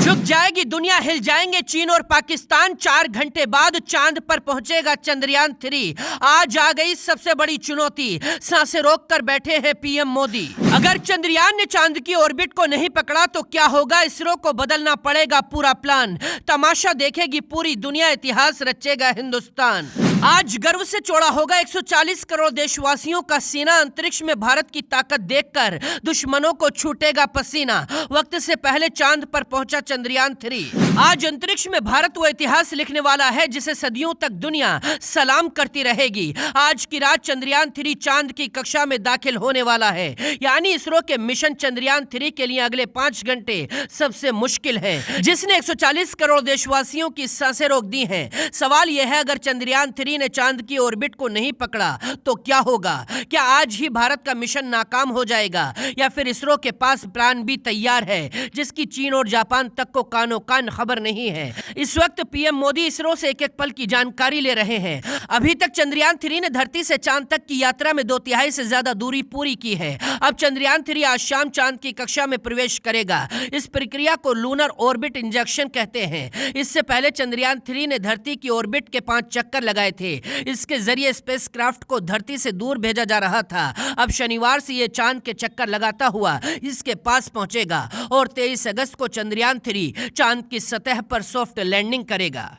झुक जाएगी दुनिया, हिल जाएंगे चीन और पाकिस्तान। 4 घंटे बाद चांद पर पहुंचेगा चंद्रयान 3। आज आ गई सबसे बड़ी चुनौती, सांसें रोक कर बैठे हैं पीएम मोदी। अगर चंद्रयान ने चांद की ऑर्बिट को नहीं पकड़ा तो क्या होगा? इसरो को बदलना पड़ेगा पूरा प्लान। तमाशा देखेगी पूरी दुनिया, इतिहास रचेगा हिंदुस्तान। आज गर्व से चौड़ा होगा 140 करोड़ देशवासियों का सीना। अंतरिक्ष में भारत की ताकत देखकर दुश्मनों को छूटेगा पसीना। वक्त से पहले चांद पर पहुंचा चंद्रयान 3। आज अंतरिक्ष में भारत वो इतिहास लिखने वाला है जिसे सदियों तक दुनिया सलाम करती रहेगी। आज की रात चंद्रयान 3 चांद की कक्षा में दाखिल होने वाला है। यानी इसरो के मिशन चंद्रयान 3 के लिए अगले 5 घंटे सबसे मुश्किल है, जिसने 140 करोड़ देशवासियों की सांसें रोक दी हैं। सवाल यह है, अगर चंद्रयान 3 ने चांद की ऑर्बिट को नहीं पकड़ा तो क्या होगा? क्या आज ही भारत का मिशन नाकाम हो जाएगा, या फिर इसरो के पास प्लान बी तैयार है जिसकी चीन और जापान तक को कानो कान खबर नहीं है? इस वक्त पीएम मोदी इसरो से एक एक पल की जानकारी ले रहे हैं। अभी तक चंद्रयान 3 ने धरती से चांद तक की यात्रा में 2/3 से ज्यादा दूरी पूरी की है। अब चंद्रयान 3 आज शाम चांद की कक्षा में प्रवेश करेगा। इस प्रक्रिया को लूनर ऑर्बिट इंजेक्शन कहते हैं। इससे पहले चंद्रयान 3 ने धरती की ऑर्बिट के 5 चक्कर लगाए थे। इसके जरिए स्पेसक्राफ्ट को धरती से दूर भेजा जा रहा था। अब शनिवार से यह चांद के चक्कर लगाता हुआ इसके पास पहुंचेगा और 23 अगस्त को चंद्रयान 3 चांद की सतह पर सॉफ्ट लैंडिंग करेगा।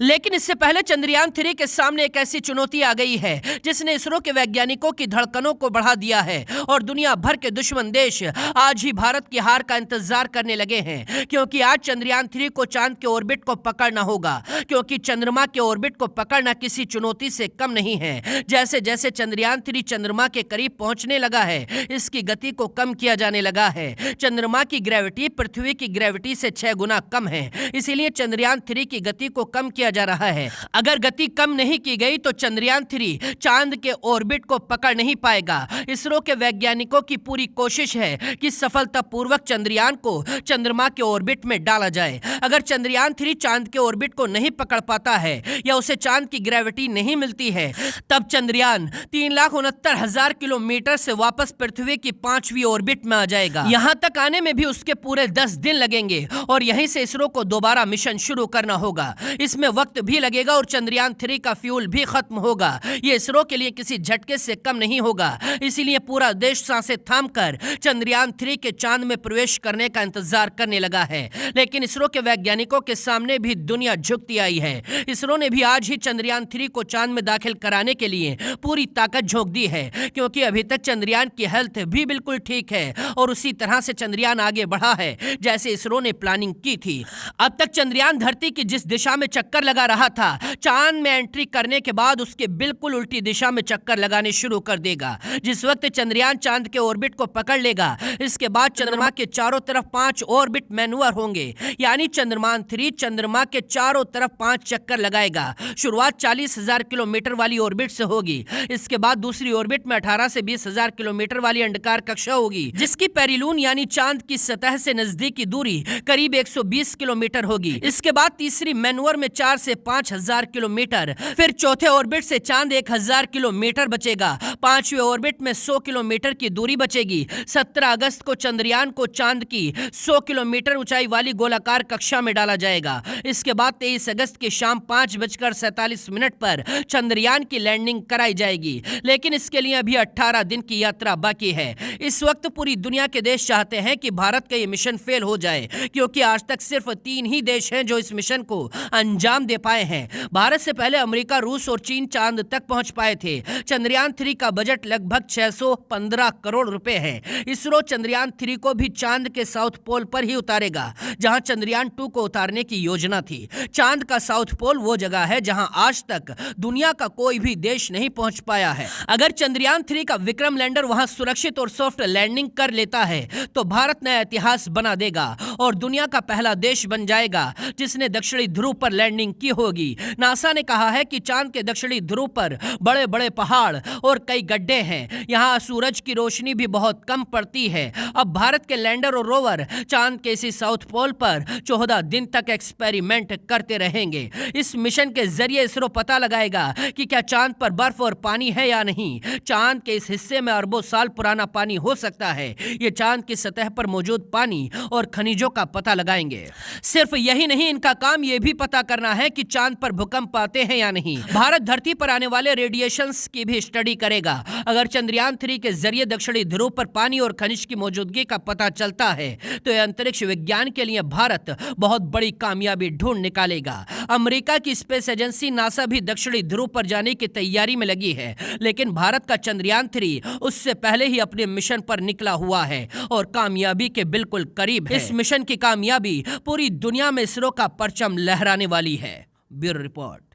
लेकिन इससे पहले चंद्रयान 3 के सामने एक ऐसी चुनौती आ गई है जिसने इसरो के वैज्ञानिकों की धड़कनों को बढ़ा दिया है और दुनिया भर के दुश्मन देश आज ही भारत की हार का इंतजार करने लगे हैं, क्योंकि आज चंद्रयान 3 को चांद के ऑर्बिट को पकड़ना होगा। क्योंकि चंद्रमा के ऑर्बिट को पकड़ना किसी चुनौती से कम नहीं है। जैसे जैसे चंद्रयान 3 चंद्रमा के करीब पहुंचने लगा है, इसकी गति को कम किया जाने लगा है। चंद्रमा की ग्रेविटी पृथ्वी की ग्रेविटी से 6 गुना कम है, इसीलिए चंद्रयान 3 की गति को कम किया जा रहा है। अगर गति कम नहीं की गई तो चंद्रयान 3 चांद के ऑर्बिट को पकड़ नहीं पाएगा। इसरो के वैज्ञानिकों की पूरी कोशिश है कि सफलतापूर्वक चंद्रयान को चंद्रमा के ऑर्बिट में डाला जाए। अगर चंद्रयान 3 चांद के ऑर्बिट को नहीं पकड़ पाता है या उसे चांद की ग्रेविटी नहीं मिलती है, तब चंद्रयान 3,69,000 किलोमीटर से वापस पृथ्वी की 5वीं ऑर्बिट में आ जाएगा। यहां तक आने में भी उसके पूरे 10 दिन लगेंगे और यहीं से इसरो को दोबारा मिशन शुरू करना होगा। इसमें वक्त भी लगेगा और चंद्रयान 3 का फ्यूल भी खत्म होगा। ये इसरो के लिए किसी झटके से कम नहीं होगा। इसीलिए पूरा देश सांसें थामकर चंद्रयान 3 के चांद में प्रवेश करने का इंतजार करने लगा है। लेकिन इसरो के वैज्ञानिकों के सामने भी दुनिया झुकती आई है। इसरो ने भी आज ही चंद्रयान 3 को चांद में दाखिल कराने के लिए पूरी ताकत झोंक दी है, क्योंकि अभी तक चंद्रयान की हेल्थ भी बिल्कुल ठीक है और उसी तरह से चंद्रयान आगे बढ़ा है जैसे इसरो ने प्लानिंग की थी। अब तक चंद्रयान धरती की जिस दिशा में चक्कर लगा रहा था, चांद में एंट्री करने के बाद उसके बिल्कुल उल्टी दिशा में चक्कर लगाने शुरू कर देगा। जिस वक्त चंद्रयान चांद के ऑर्बिट को पकड़ लेगा, इसके बाद चंद्रमा के चारों तरफ 5 ऑर्बिट मैनूवर होंगे। यानी चंद्रयान 3 चंद्रमा के चारों तरफ 5 चक्कर लगाएगा। शुरुआत 40,000 किलोमीटर वाली ऑर्बिट से होगी। इसके बाद दूसरी ऑर्बिट में 18 से 20,000 किलोमीटर वाली अंडाकार कक्षा होगी, जिसकी पेरिलून यानी चांद की सतह से नजदीकी दूरी करीब 120 किलोमीटर होगी। इसके बाद तीसरी मैनूवर में 4 से 5,000 किलोमीटर। फिर चौथे ऑर्बिट से चांद 1,000 किलोमीटर बचेगा। 5वें ऑर्बिट में 100 किलोमीटर की दूरी बचेगी। 17 अगस्त को चंद्रयान को चांद की 100 किलोमीटर ऊंचाई वाली गोलाकार कक्षा में डाला जाएगा। इसके बाद 23 अगस्त की शाम 5:47 पर चंद्रयान की लैंडिंग कराई जाएगी। लेकिन इसके लिए अभी 18 दिन की यात्रा बाकी है। इस वक्त पूरी दुनिया के देश चाहते हैं कि भारत का ये मिशन फेल हो जाए, क्योंकि आज तक सिर्फ 3 ही देश हैं जो इस मिशन को अंजाम दे पाए हैं। भारत से पहले अमेरिका, रूस और चीन चांद तक पहुंच पाए थे। चंद्रयान 3 का बजट लगभग 615 करोड़ रुपए है। इसरो चंद्रयान 3 को भी चांद के साउथ पोल पर ही उतारेगा, जहां चंद्रयान 2 को उतारने की योजना थी। चांद का साउथ पोल वो जगह है जहां आज तक दुनिया का कोई भी देश नहीं पहुंच पाया है। अगर चंद्रयान 3 का विक्रम लैंडर वहां सुरक्षित और सॉफ्ट लैंडिंग कर लेता है तो भारत नया इतिहास बना देगा और दुनिया का पहला देश बन जाएगा जिसने दक्षिणी ध्रुव पर लैंडिंग की होगी। नासा ने कहा है कि चांद के दक्षिणी ध्रुव पर बड़े बड़े पहाड़ और कई गड्ढे हैं। यहाँ सूरज की रोशनी भी बहुत कम पड़ती है। अब भारत के लैंडर और रोवर चांद के इसी साउथ पोल पर 14 दिन तक एक्सपेरिमेंट करते रहेंगे। इस मिशन के जरिए इसरो पता लगाएगा कि क्या चांद पर बर्फ और पानी है या नहीं। चांद के इस हिस्से में अरबों साल पुराना पानी हो सकता है। ये चांद की सतह पर मौजूद पानी और खनिजों का पता लगाएंगे। सिर्फ यही नहीं, इनका काम यह भी पता करना है कि चांद पर भूकंप आते हैं या नहीं। भारत धरती पर आने वाले रेडिएशंस की भी स्टडी करेगा। अगर चंद्रयान 3 के जरिए दक्षिणी ध्रुव पर पानी और खनिज की मौजूदगी का पता चलता है तो यह अंतरिक्ष विज्ञान के लिए भारत बहुत बड़ी कामयाबी ढूंढ निकालेगा। अमेरिका की स्पेस एजेंसी नासा भी दक्षिणी ध्रुव पर जाने की तैयारी में लगी है, लेकिन भारत का चंद्रयान 3 उससे पहले ही अपने मिशन पर निकला हुआ है और कामयाबी के बिल्कुल करीब है। इस मिशन की कामयाबी पूरी दुनिया में इसरो का परचम लहराने वाली है। Bureau report.